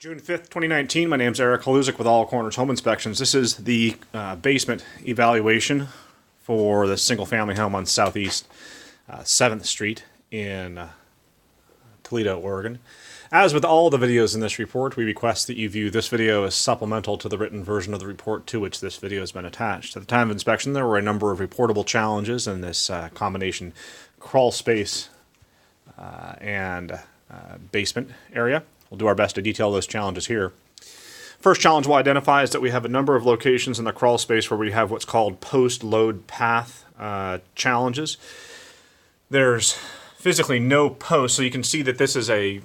June 5th, 2019. My name's Eric Haluzik with All Corners Home Inspections. This is the basement evaluation for the single-family home on Southeast 7th Street in Toledo, Oregon. As with all the videos in this report, we request that you view this video as supplemental to the written version of the report to which this video has been attached. At the time of inspection, there were a number of reportable challenges in this combination crawl space and basement area. We'll do our best to detail those challenges here. First challenge we'll identify is that we have a number of locations in the crawl space where we have what's called post-load path challenges. There's physically no post, so you can see that this is a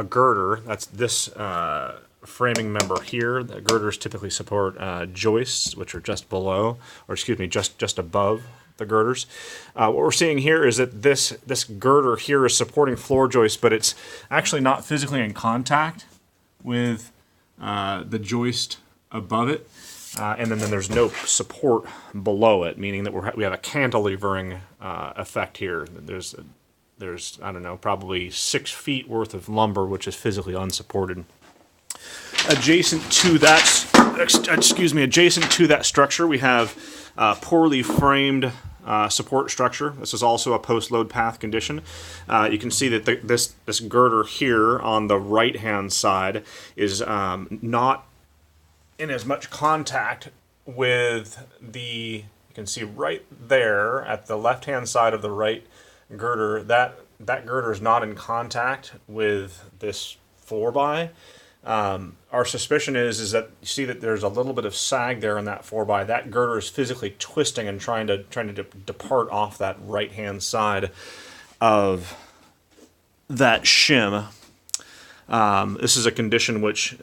girder. That's this framing member here. The girders typically support joists, which are just below, or excuse me, just above the girders. What we're seeing here is that this girder here is supporting floor joists, but it's actually not physically in contact with the joist above it, and then there's no support below it, meaning that we have a cantilevering effect here. There's I don't know, probably 6 feet worth of lumber which is physically unsupported. Adjacent to that structure, we have poorly framed support structure. This is also a post-load path condition. You can see that this girder here on the right-hand side is not in as much contact with you can see right there at the left-hand side of the right girder, that girder is not in contact with this 4x. Our suspicion is that you see that there's a little bit of sag there in that 4x. That girder is physically twisting and trying to depart off that right-hand side of that shim. This is a condition which,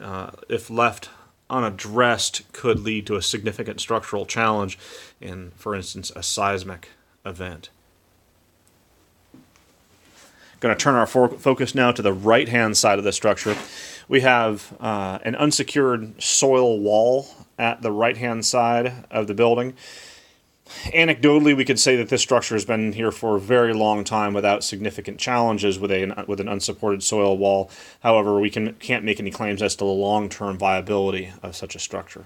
if left unaddressed, could lead to a significant structural challenge in, for instance, a seismic event. Going to turn our focus now to the right-hand side of the structure. We have an unsecured soil wall at the right-hand side of the building. Anecdotally, we could say that this structure has been here for a very long time without significant challenges with an unsupported soil wall. However, we can't make any claims as to the long-term viability of such a structure.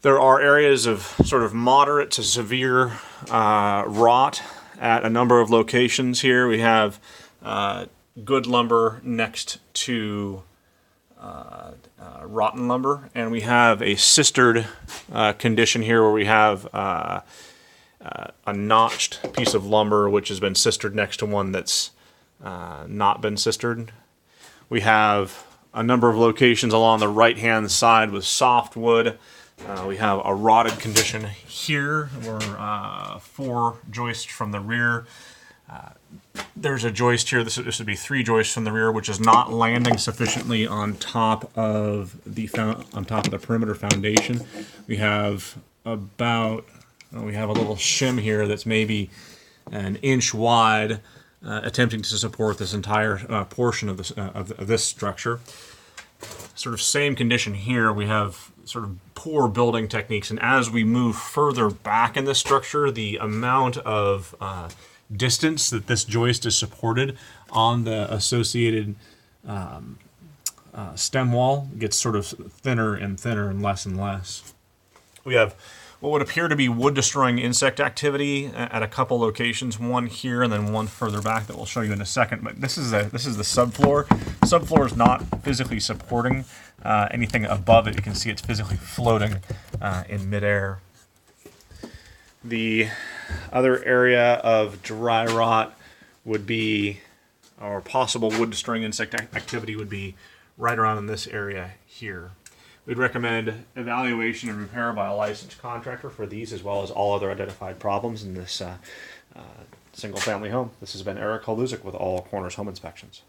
There are areas of sort of moderate to severe rot at a number of locations here. We have good lumber next to rotten lumber, and we have a sistered condition here where we have a notched piece of lumber which has been sistered next to one that's not been sistered. We have a number of locations along the right-hand side with softwood. We have a rotted condition here where 4 joists from the rear. There's a joist here. This would be 3 joists from the rear, which is not landing sufficiently on top of the perimeter foundation. We have we have a little shim here that's maybe an inch wide, attempting to support this entire portion of this structure. Sort of same condition here. We have sort of poor building techniques, and as we move further back in this structure, the amount of distance that this joist is supported on the associated stem wall gets sort of thinner and thinner and less. We have what would appear to be wood-destroying insect activity at a couple locations, one here and then one further back that we'll show you in a second. But this is the subfloor. The subfloor is not physically supporting anything above it. You can see it's physically floating in midair. The other area of dry rot would be, or possible wood-destroying insect activity would be right around in this area here. We'd recommend evaluation and repair by a licensed contractor for these as well as all other identified problems in this single-family home. This has been Eric Haluzik with All Corners Home Inspections.